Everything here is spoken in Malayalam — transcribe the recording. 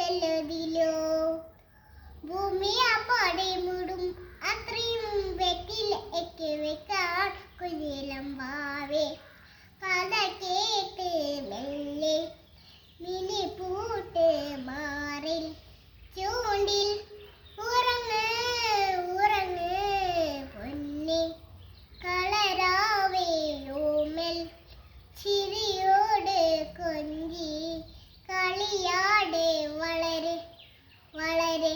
വെയിലല്ലതിലോ ഭൂമിയാപ്പാടെ മൂടും അത്രയും വെറ്റിൽ എക്കെ വെക്കാൻ കുഞ്ഞിലം വാവേ കഥ കേട്ട് മെല്ലെ മിനി പൂട്ട് മാറിൽ ചൂണ്ടിൽ ഉറങ്ങ് ഉറങ്ങ് പൊന്നെ കളരാവേ ഓമൽ ചിരിയോട് കൊഞ്ചി കളിയാടെ വളരെ വളരെ